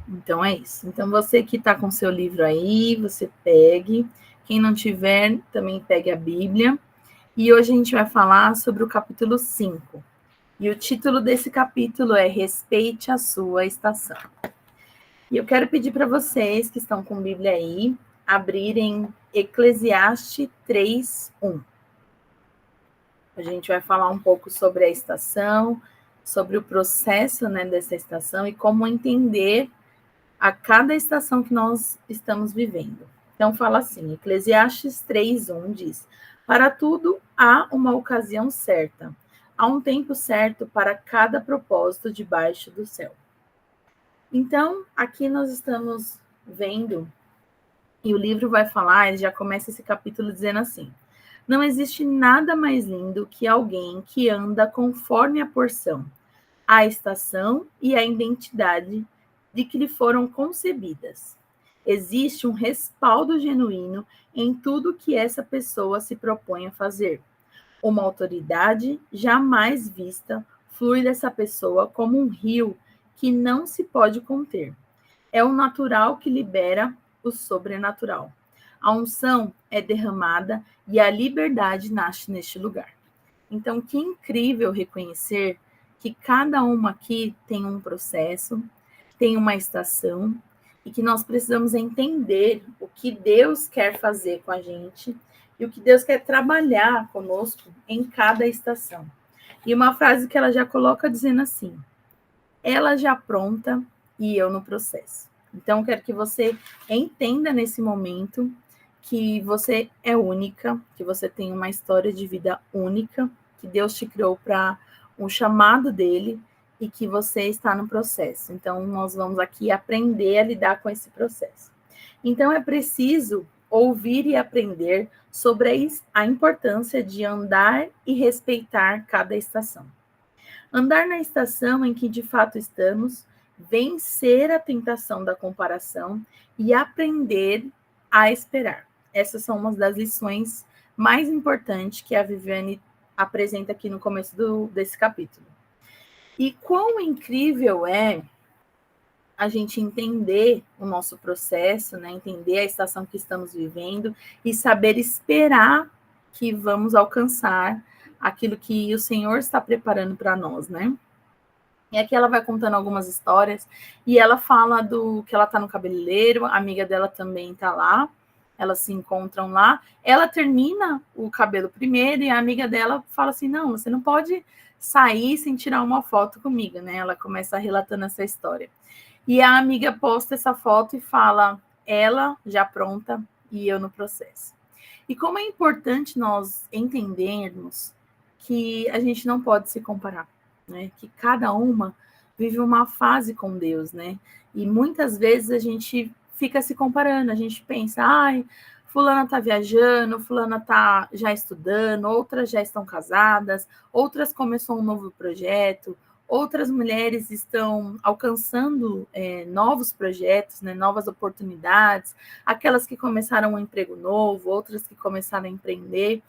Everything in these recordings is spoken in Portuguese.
Então é isso. Então você que está com seu livro aí, você pegue. Quem não tiver, também pegue a Bíblia. E hoje a gente vai falar sobre o capítulo 5. E o título desse capítulo é Respeite a Sua Estação. E eu quero pedir para vocês que estão com a Bíblia aí, abrirem Eclesiastes 3:1. A gente vai falar um pouco sobre a estação, sobre o processo, né, dessa estação e como entender a cada estação que nós estamos vivendo. Então fala assim, Eclesiastes 3:1 diz: Para tudo há uma ocasião certa, há um tempo certo para cada propósito debaixo do céu. Então, aqui nós estamos vendo, e o livro vai falar, ele já começa esse capítulo dizendo assim: Não existe nada mais lindo que alguém que anda conforme a porção, a estação e a identidade de que lhe foram concebidas. Existe um respaldo genuíno em tudo que essa pessoa se propõe a fazer. Uma autoridade jamais vista flui dessa pessoa como um rio que não se pode conter. É o natural que libera o sobrenatural. A unção é derramada e a liberdade nasce neste lugar. Então, que incrível reconhecer que cada uma aqui tem um processo, tem uma estação, e que nós precisamos entender o que Deus quer fazer com a gente e o que Deus quer trabalhar conosco em cada estação. E uma frase que ela já coloca dizendo assim: ela já pronta e eu no processo. Então, quero que você entenda nesse momento que você é única, que você tem uma história de vida única, que Deus te criou para um chamado dele e que você está no processo. Então, nós vamos aqui aprender a lidar com esse processo. Então, é preciso ouvir e aprender sobre a importância de andar e respeitar cada estação. Andar na estação em que de fato estamos, vencer a tentação da comparação e aprender a esperar. Essas são umas das lições mais importantes que a Viviane apresenta aqui no começo desse capítulo. E quão incrível é a gente entender o nosso processo, né? Entender a estação que estamos vivendo e saber esperar que vamos alcançar aquilo que o Senhor está preparando para nós, né? E aqui ela vai contando algumas histórias e ela fala do que ela tá no cabeleireiro, a amiga dela também tá lá, elas se encontram lá. Ela termina o cabelo primeiro e a amiga dela fala assim: não, você não pode sair sem tirar uma foto comigo, né? Ela começa relatando essa história. E a amiga posta essa foto e fala: ela já pronta e eu no processo. E como é importante nós entendermos que a gente não pode se comparar, né? Que cada uma vive uma fase com Deus, né? E muitas vezes a gente fica se comparando, a gente pensa, ai, fulana tá viajando, fulana tá já estudando, outras já estão casadas, outras começou um novo projeto, outras mulheres estão alcançando novos projetos, né, novas oportunidades, aquelas que começaram um emprego novo, outras que começaram a empreender.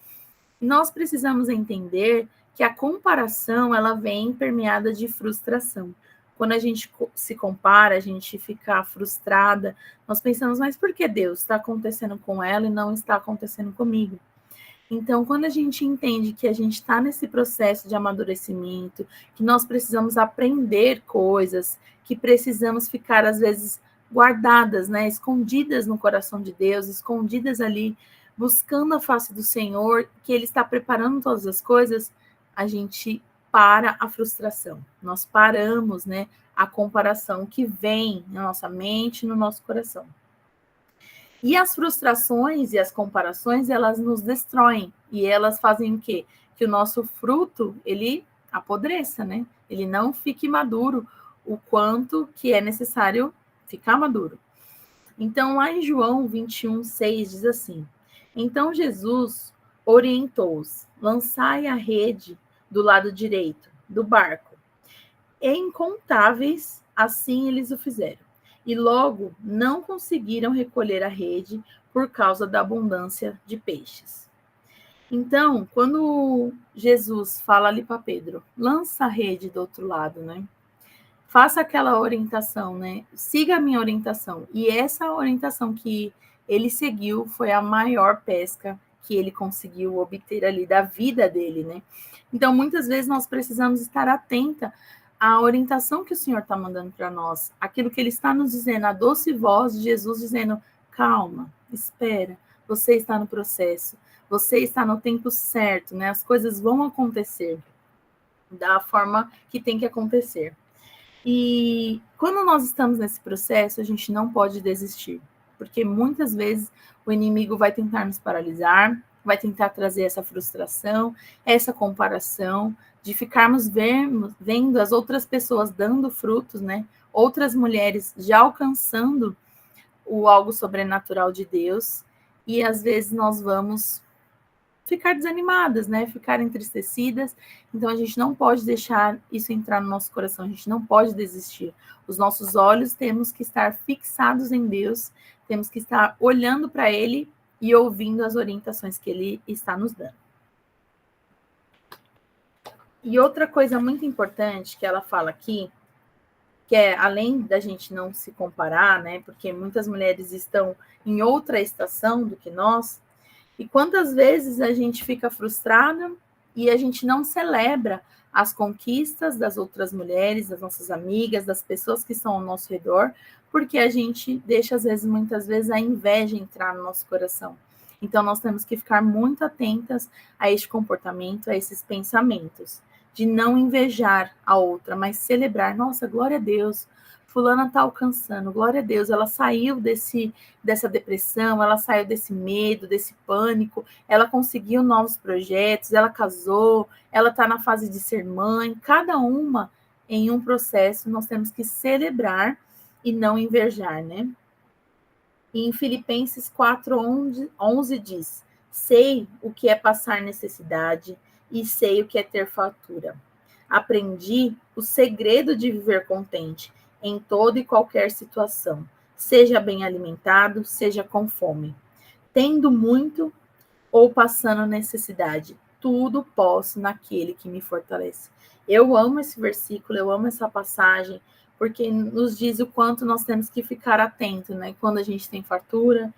E nós precisamos entender que a comparação ela vem permeada de frustração. Quando a gente se compara, a gente fica frustrada, nós pensamos, mas por que Deus está acontecendo com ela e não está acontecendo comigo? Então, quando a gente entende que a gente está nesse processo de amadurecimento, que nós precisamos aprender coisas, que precisamos ficar, às vezes, guardadas, né, escondidas no coração de Deus, escondidas ali, buscando a face do Senhor, que Ele está preparando todas as coisas, a gente para a frustração. Nós paramos, né, a comparação que vem na nossa mente, no nosso coração. E as frustrações e as comparações, elas nos destroem. E elas fazem o quê? Que o nosso fruto, ele apodreça, né? Ele não fique maduro o quanto que é necessário ficar maduro. Então, lá em João 21:6 diz assim: Então Jesus orientou-os: lançai a rede do lado direito do barco. E incontáveis, assim eles o fizeram. E logo não conseguiram recolher a rede por causa da abundância de peixes. Então, quando Jesus fala ali para Pedro, lança a rede do outro lado, né? faça aquela orientação, né? Siga a minha orientação. E essa orientação que ele seguiu foi a maior pesca que ele conseguiu obter ali da vida dele, né? Então, muitas vezes nós precisamos estar atenta à orientação que o Senhor está mandando para nós, aquilo que ele está nos dizendo, a doce voz de Jesus dizendo: calma, espera, você está no processo, você está no tempo certo, né? As coisas vão acontecer da forma que tem que acontecer. E quando nós estamos nesse processo, a gente não pode desistir, porque muitas vezes o inimigo vai tentar nos paralisar, vai tentar trazer essa frustração, essa comparação, de ficarmos vendo as outras pessoas dando frutos, né? Outras mulheres já alcançando o algo sobrenatural de Deus, e às vezes nós vamos ficar desanimadas, né? Ficar entristecidas. Então a gente não pode deixar isso entrar no nosso coração, a gente não pode desistir. Os nossos olhos temos que estar fixados em Deus, temos que estar olhando para Ele e ouvindo as orientações que Ele está nos dando. E outra coisa muito importante que ela fala aqui, que é além da gente não se comparar, né? Porque muitas mulheres estão em outra estação do que nós. E quantas vezes a gente fica frustrada e a gente não celebra as conquistas das outras mulheres, das nossas amigas, das pessoas que estão ao nosso redor, porque a gente deixa, às vezes, muitas vezes, a inveja entrar no nosso coração. Então, nós temos que ficar muito atentas a este comportamento, a esses pensamentos, de não invejar a outra, mas celebrar. Nossa, glória a Deus, fulana está alcançando, glória a Deus, ela saiu dessa depressão, ela saiu desse medo, desse pânico, ela conseguiu novos projetos, ela casou, ela está na fase de ser mãe, cada uma em um processo, nós temos que celebrar e não invejar, né? E em Filipenses 4:11 diz: sei o que é passar necessidade e sei o que é ter fartura. Aprendi o segredo de viver contente em toda e qualquer situação, seja bem alimentado, seja com fome, tendo muito ou passando necessidade. Tudo posso naquele que me fortalece. Eu amo esse versículo, eu amo essa passagem, porque nos diz o quanto nós temos que ficar atento, né? Quando a gente tem fartura,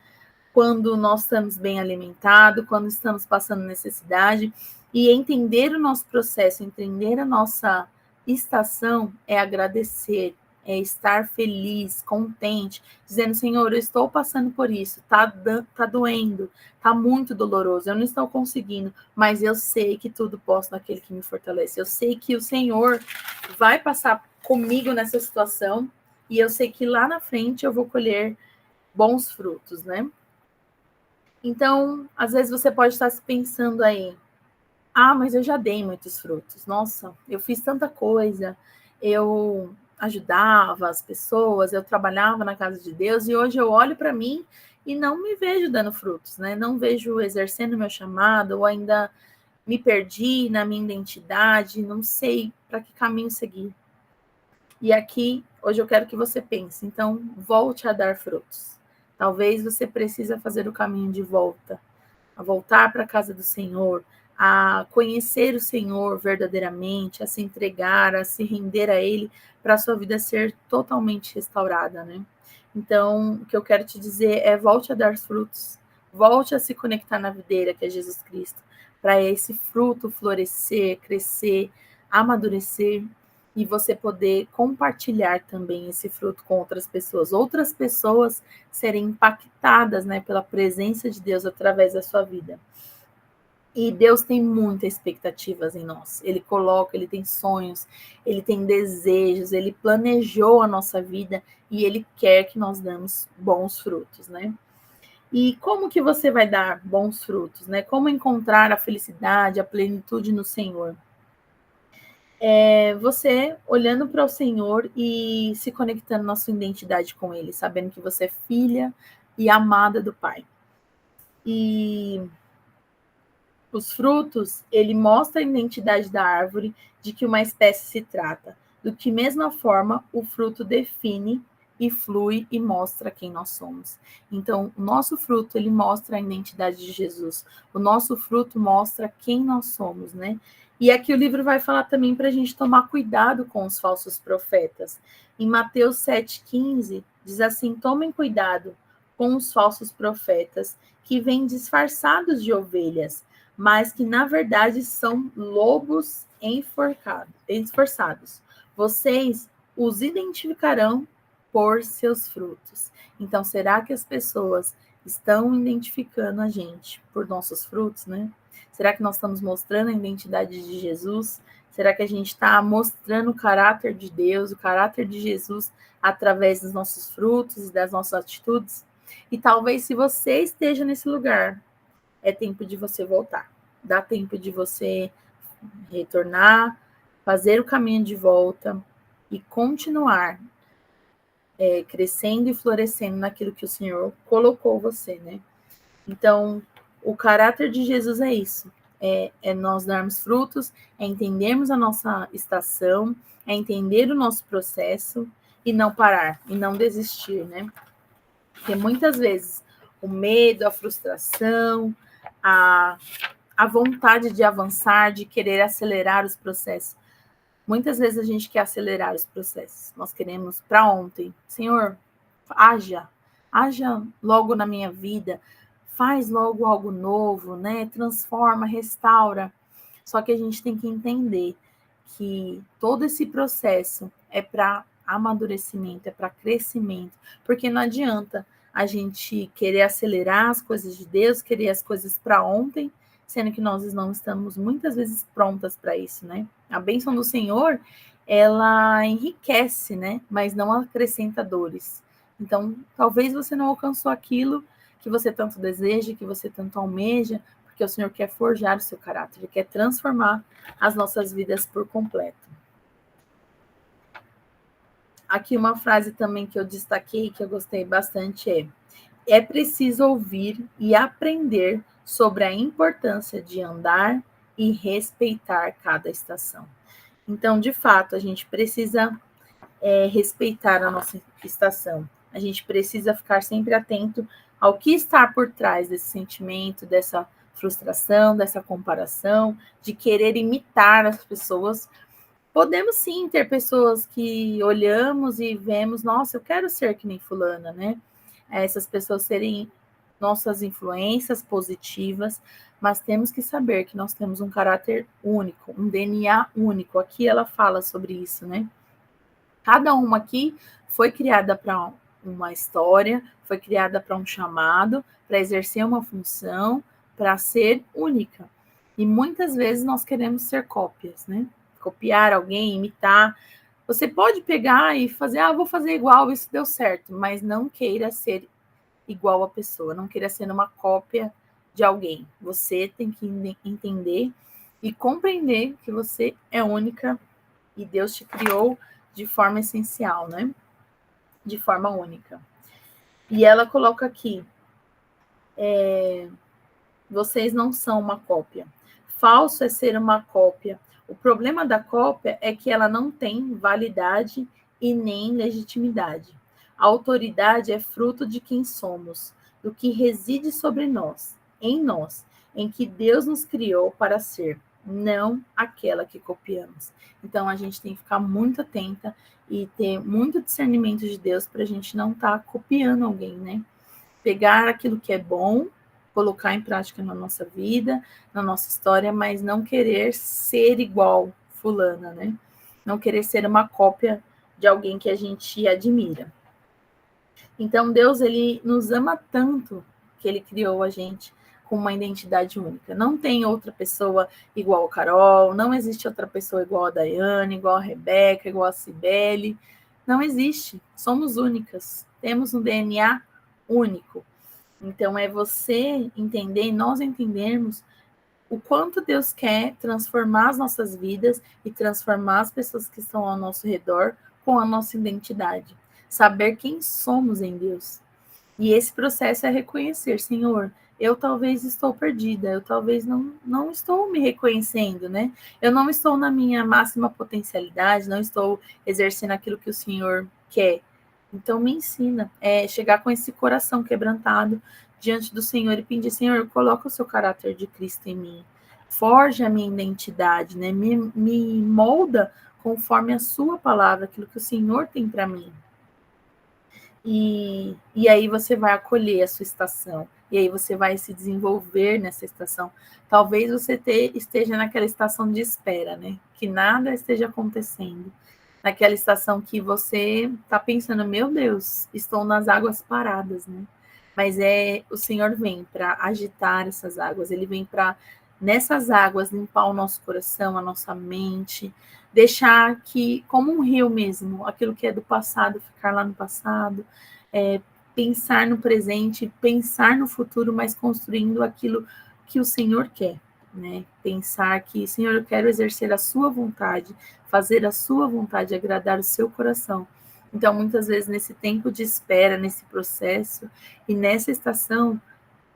quando nós estamos bem alimentados, quando estamos passando necessidade, e entender o nosso processo, entender a nossa estação é agradecer, é estar feliz, contente, dizendo: Senhor, eu estou passando por isso, tá doendo, tá muito doloroso, eu não estou conseguindo, mas eu sei que tudo posso naquele que me fortalece, eu sei que o Senhor vai passar comigo nessa situação, e eu sei que lá na frente eu vou colher bons frutos, né? Então, às vezes você pode estar se pensando aí: ah, mas eu já dei muitos frutos. Nossa, eu fiz tanta coisa, eu ajudava as pessoas, eu trabalhava na casa de Deus, e hoje eu olho para mim e não me vejo dando frutos, né? Não vejo exercendo meu chamado, ou ainda me perdi na minha identidade, não sei para que caminho seguir. E aqui, hoje eu quero que você pense, então, volte a dar frutos. Talvez você precise fazer o caminho de volta, a voltar para a casa do Senhor, a conhecer o Senhor verdadeiramente, a se entregar, a se render a Ele, para a sua vida ser totalmente restaurada, né? Então, o que eu quero te dizer é: volte a dar frutos, volte a se conectar na videira, que é Jesus Cristo, para esse fruto florescer, crescer, amadurecer, e você poder compartilhar também esse fruto com outras pessoas serem impactadas, né, pela presença de Deus através da sua vida. E Deus tem muitas expectativas em nós. Ele coloca, ele tem sonhos, ele tem desejos, ele planejou a nossa vida e ele quer que nós damos bons frutos, né? E como que você vai dar bons frutos, né? Como encontrar a felicidade, a plenitude no Senhor? É você olhando para o Senhor e se conectando na sua identidade com Ele, sabendo que você é filha e amada do Pai. E os frutos, ele mostra a identidade da árvore de que uma espécie se trata, do que mesma forma o fruto define e flui e mostra quem nós somos. Então, o nosso fruto, ele mostra a identidade de Jesus. O nosso fruto mostra quem nós somos, né? E aqui o livro vai falar também para a gente tomar cuidado com os falsos profetas. Em Mateus 7,15, diz assim: tomem cuidado com os falsos profetas que vêm disfarçados de ovelhas, mas que na verdade são lobos esforçados. Vocês os identificarão por seus frutos. Então, será que as pessoas estão identificando a gente por nossos frutos, né? Será que nós estamos mostrando a identidade de Jesus? Será que a gente está mostrando o caráter de Deus, o caráter de Jesus, através dos nossos frutos e das nossas atitudes? E talvez, se você esteja nesse lugar, é tempo de você voltar. Dá tempo de você retornar, fazer o caminho de volta e continuar crescendo e florescendo naquilo que o Senhor colocou você, né? Então, o caráter de Jesus é isso. É nós darmos frutos, é entendermos a nossa estação, é entender o nosso processo e não parar, e não desistir, né? Porque muitas vezes o medo, a frustração, a vontade de avançar, de querer acelerar os processos. Muitas vezes a gente quer acelerar os processos. Nós queremos para ontem. Senhor, haja logo na minha vida, faz logo algo novo, né? Transforma, restaura. Só que a gente tem que entender que todo esse processo é para amadurecimento, é para crescimento, porque não adianta a gente querer acelerar as coisas de Deus, querer as coisas para ontem, sendo que nós não estamos muitas vezes prontas para isso, né? A bênção do Senhor, ela enriquece, né? Mas não acrescenta dores. Então, talvez você não alcançou aquilo que você tanto deseja, que você tanto almeja, porque o Senhor quer forjar o seu caráter, Ele quer transformar as nossas vidas por completo. Aqui uma frase também que eu destaquei, que eu gostei bastante, é preciso ouvir e aprender sobre a importância de andar e respeitar cada estação. Então, de fato, a gente precisa respeitar a nossa estação. A gente precisa ficar sempre atento ao que está por trás desse sentimento, dessa frustração, dessa comparação, de querer imitar as pessoas. Podemos sim ter pessoas que olhamos e vemos, nossa, eu quero ser que nem fulana, né? Essas pessoas serem nossas influências positivas, mas temos que saber que nós temos um caráter único, um DNA único. Aqui ela fala sobre isso, né? Cada uma aqui foi criada para uma história, foi criada para um chamado, para exercer uma função, para ser única. E muitas vezes nós queremos ser cópias, né? Copiar alguém, imitar. Você pode pegar e fazer, vou fazer igual, isso deu certo, mas não queira ser igual a pessoa, não queira ser uma cópia de alguém. Você tem que entender e compreender que você é única e Deus te criou de forma essencial, né? De forma única. E ela coloca aqui, vocês não são uma cópia. Falso é ser uma cópia. O problema da cópia é que ela não tem validade e nem legitimidade. A autoridade é fruto de quem somos, do que reside sobre nós, em que Deus nos criou para ser, não aquela que copiamos. Então a gente tem que ficar muito atenta e ter muito discernimento de Deus para a gente não estar copiando alguém, né? Pegar aquilo que é bom, colocar em prática na nossa vida, na nossa história, mas não querer ser igual fulana, né? Não querer ser uma cópia de alguém que a gente admira. Então, Deus, ele nos ama tanto que ele criou a gente com uma identidade única. Não tem outra pessoa igual a Carol, não existe outra pessoa igual a Daiane, igual a Rebeca, igual a Cibele. Não existe. Somos únicas. Temos um DNA único. Então, é você entender, nós entendermos o quanto Deus quer transformar as nossas vidas e transformar as pessoas que estão ao nosso redor com a nossa identidade. Saber quem somos em Deus. E esse processo é reconhecer, Senhor, eu talvez estou perdida, eu talvez não estou me reconhecendo, né? Eu não estou na minha máxima potencialidade, não estou exercendo aquilo que o Senhor quer. Então me ensina, chegar com esse coração quebrantado diante do Senhor e pedir, Senhor, coloca o seu caráter de Cristo em mim. forja a minha identidade, né? Me molda conforme a sua palavra, aquilo que o Senhor tem para mim. E aí você vai acolher a sua estação. E aí você vai se desenvolver nessa estação. Talvez você esteja naquela estação de espera, né? Que nada esteja acontecendo. Naquela estação que você está pensando, meu Deus, estou nas águas paradas, né? Mas o Senhor vem para agitar essas águas. Ele vem para, nessas águas, limpar o nosso coração, a nossa mente, deixar que, como um rio mesmo, aquilo que é do passado, ficar lá no passado, pensar no presente, pensar no futuro, mas construindo aquilo que o Senhor quer, né? Pensar que, Senhor, eu quero exercer a sua vontade, fazer a sua vontade, agradar o seu coração. Então, muitas vezes, nesse tempo de espera, nesse processo e nessa estação,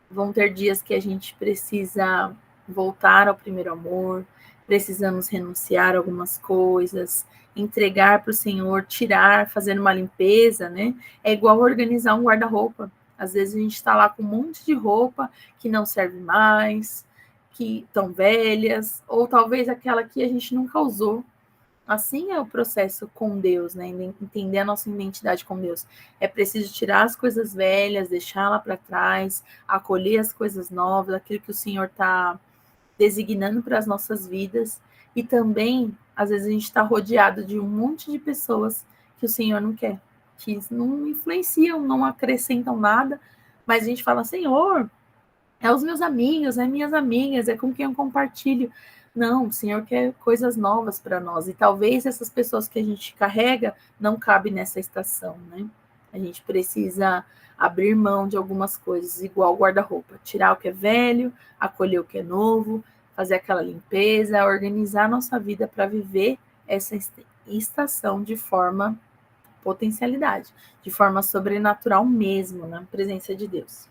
vão ter dias que a gente precisa voltar ao primeiro amor, precisamos renunciar a algumas coisas, entregar para o Senhor, tirar, fazendo uma limpeza, né? É igual organizar um guarda-roupa. Às vezes a gente está lá com um monte de roupa que não serve mais, que estão velhas, ou talvez aquela que a gente nunca usou. Assim é o processo com Deus, né? Entender a nossa identidade com Deus. É preciso tirar as coisas velhas, deixá-la para trás, acolher as coisas novas, aquilo que o Senhor está designando para as nossas vidas. E também, às vezes, a gente está rodeado de um monte de pessoas que o Senhor não quer, que não influenciam, não acrescentam nada, mas a gente fala, Senhor, é os meus amigos, é minhas amigas, é com quem eu compartilho. Não, o Senhor quer coisas novas para nós. E talvez essas pessoas que a gente carrega não cabem nessa estação, né? A gente precisa abrir mão de algumas coisas, igual guarda-roupa. Tirar o que é velho, acolher o que é novo, fazer aquela limpeza, organizar a nossa vida para viver essa estação de forma potencialidade, de forma sobrenatural mesmo, na presença de Deus.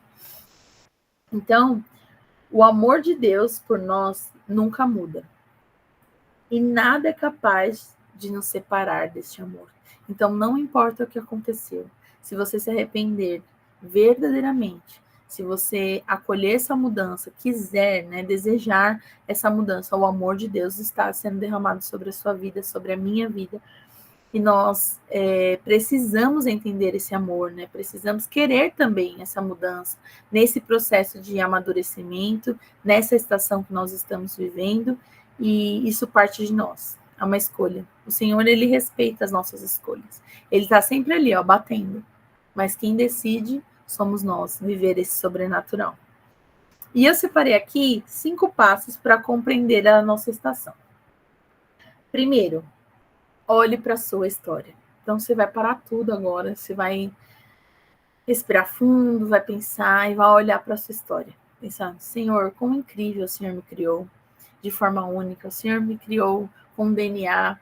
Então, o amor de Deus por nós nunca muda. E nada é capaz de nos separar deste amor. Então, não importa o que aconteceu. Se você se arrepender verdadeiramente, se você acolher essa mudança, quiser, né, desejar essa mudança, o amor de Deus está sendo derramado sobre a sua vida, sobre a minha vida. E nós precisamos entender esse amor, né? Precisamos querer também essa mudança, nesse processo de amadurecimento, nessa estação que nós estamos vivendo, e isso parte de nós, é uma escolha. O Senhor, Ele respeita as nossas escolhas. Ele está sempre ali, ó, batendo. Mas quem decide somos nós, viver esse sobrenatural. E eu separei aqui 5 passos para compreender a nossa estação. Primeiro, olhe para a sua história. Então, você vai parar tudo agora, você vai respirar fundo, vai pensar e vai olhar para a sua história. Pensar, Senhor, como incrível o Senhor me criou de forma única, o Senhor me criou com um DNA.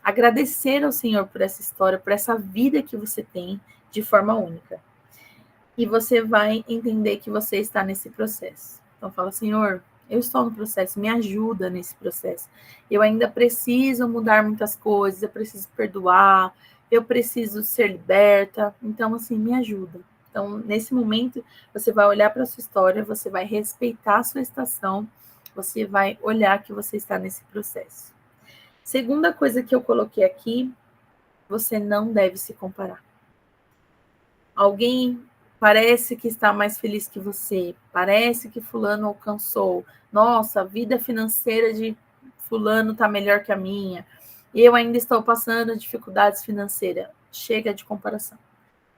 Agradecer ao Senhor por essa história, por essa vida que você tem de forma única. E você vai entender que você está nesse processo. Então, fala, Senhor, eu estou no processo, me ajuda nesse processo. Eu ainda preciso mudar muitas coisas, eu preciso perdoar, eu preciso ser liberta. Então, assim, me ajuda. Então, nesse momento, você vai olhar para a sua história, você vai respeitar a sua estação, você vai olhar que você está nesse processo. Segunda coisa que eu coloquei aqui, você não deve se comparar. Alguém parece que está mais feliz que você, parece que fulano alcançou, nossa, a vida financeira de fulano está melhor que a minha, eu ainda estou passando dificuldades financeiras. Chega de comparação.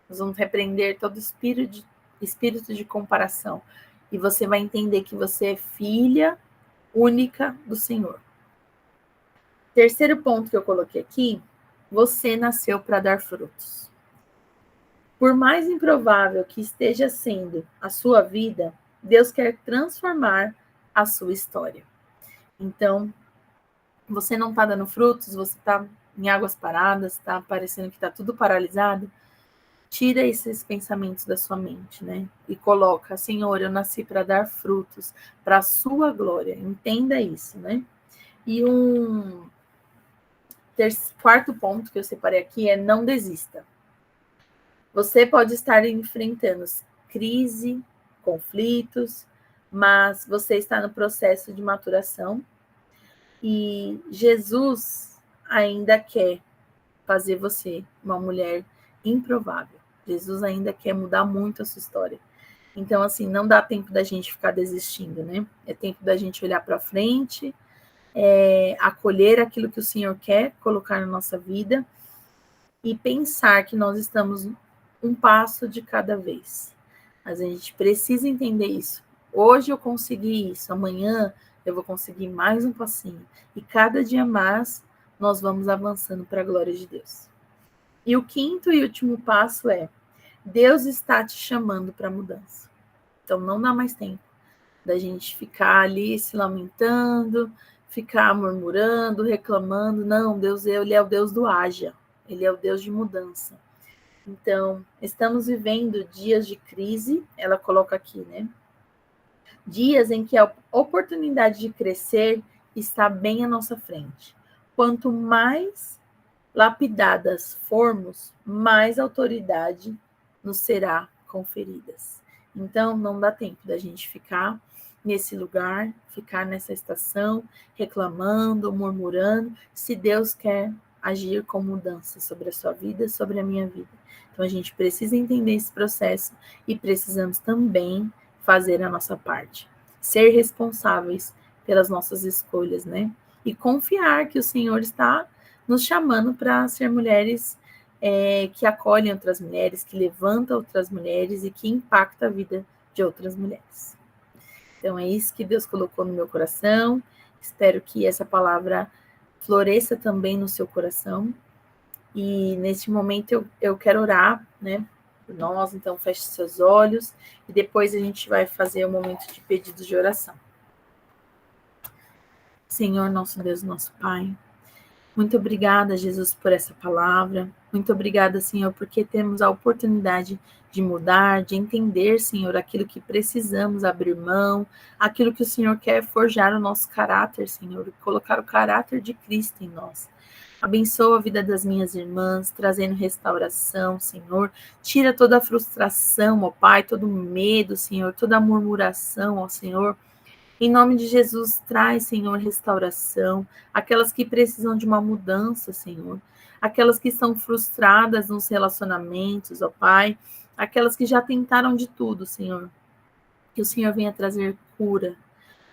Nós vamos repreender todo espírito de comparação. E você vai entender que você é filha única do Senhor. Terceiro ponto que eu coloquei aqui, você nasceu para dar frutos. Por mais improvável que esteja sendo a sua vida, Deus quer transformar a sua história. Então, você não está dando frutos, você está em águas paradas, está parecendo que está tudo paralisado, tira esses pensamentos da sua mente, né? E coloca, Senhor, eu nasci para dar frutos, para a sua glória. Entenda isso, né? E quarto ponto que eu separei aqui é não desista. Você pode estar enfrentando crise, conflitos, mas você está no processo de maturação e Jesus ainda quer fazer você uma mulher improvável. Jesus ainda quer mudar muito a sua história. Então, assim, não dá tempo da gente ficar desistindo, né? É tempo da gente olhar para frente, acolher aquilo que o Senhor quer colocar na nossa vida e pensar que nós estamos um passo de cada vez. Mas a gente precisa entender isso. Hoje eu consegui isso, amanhã eu vou conseguir mais um passinho. E cada dia mais nós vamos avançando para a glória de Deus. E o quinto e último passo é: Deus está te chamando para a mudança. Então não dá mais tempo da gente ficar ali se lamentando, ficar murmurando, reclamando. Não, Deus, ele é o Deus do haja. Ele é o Deus de mudança. Então, estamos vivendo dias de crise, ela coloca aqui, né? Dias em que a oportunidade de crescer está bem à nossa frente. Quanto mais lapidadas formos, mais autoridade nos será conferidas. Então, não dá tempo da gente ficar nesse lugar, ficar nessa estação, reclamando, murmurando, se Deus quer agir com mudança sobre a sua vida, sobre a minha vida. Então, a gente precisa entender esse processo e precisamos também fazer a nossa parte. Ser responsáveis pelas nossas escolhas, né? E confiar que o Senhor está nos chamando para ser mulheres que acolhem outras mulheres, que levantam outras mulheres e que impactam a vida de outras mulheres. Então, é isso que Deus colocou no meu coração. Espero que essa palavra floresça também no seu coração. E neste momento eu quero orar, né, por nós. Então, feche seus olhos e depois a gente vai fazer um momento de pedidos de oração. Senhor, nosso Deus, nosso Pai, muito obrigada, Jesus, por essa palavra. Muito obrigada, Senhor, porque temos a oportunidade de mudar, de entender, Senhor, aquilo que precisamos abrir mão, aquilo que o Senhor quer forjar o nosso caráter, Senhor, colocar o caráter de Cristo em nós. Abençoa a vida das minhas irmãs, trazendo restauração, Senhor. Tira toda a frustração, ó Pai, todo o medo, Senhor, toda a murmuração, ó Senhor. Em nome de Jesus, traz, Senhor, restauração. Aquelas que precisam de uma mudança, Senhor. Aquelas que estão frustradas nos relacionamentos, ó Pai. Aquelas que já tentaram de tudo, Senhor. Que o Senhor venha trazer cura,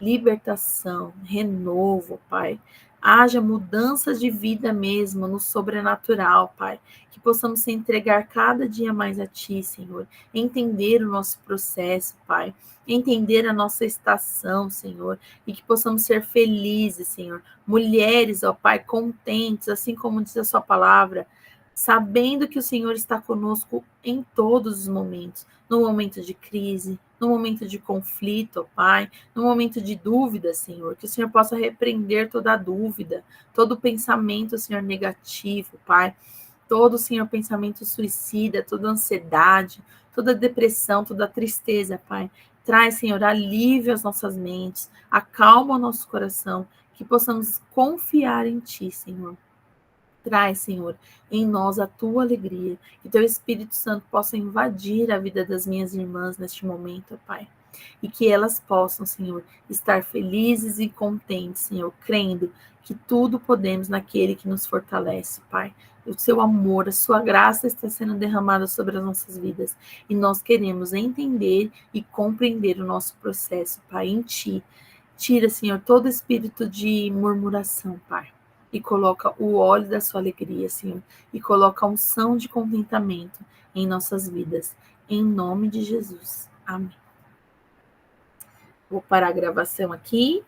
libertação, renovo, Pai. Haja mudanças de vida mesmo no sobrenatural, Pai. Que possamos se entregar cada dia mais a Ti, Senhor. Entender o nosso processo, Pai. Entender a nossa estação, Senhor. E que possamos ser felizes, Senhor. Mulheres, ó Pai, contentes, assim como diz a Sua palavra, sabendo que o Senhor está conosco em todos os momentos. No momento de crise, no momento de conflito, ó Pai, no momento de dúvida, Senhor, que o Senhor possa repreender toda a dúvida, todo pensamento, Senhor, negativo, Pai, todo, Senhor, pensamento suicida, toda ansiedade, toda depressão, toda tristeza, Pai. Traz, Senhor, alívio às nossas mentes, acalma o nosso coração, que possamos confiar em Ti, Senhor. Traz, Senhor, em nós a Tua alegria, que Teu Espírito Santo possa invadir a vida das minhas irmãs neste momento, Pai. E que elas possam, Senhor, estar felizes e contentes, Senhor, crendo que tudo podemos naquele que nos fortalece, Pai. O Seu amor, a Sua graça está sendo derramada sobre as nossas vidas. E nós queremos entender e compreender o nosso processo, Pai, em Ti. Tira, Senhor, todo espírito de murmuração, Pai. E coloca o óleo da Sua alegria, Senhor. E coloca a unção de contentamento em nossas vidas. Em nome de Jesus. Amém. Vou parar a gravação aqui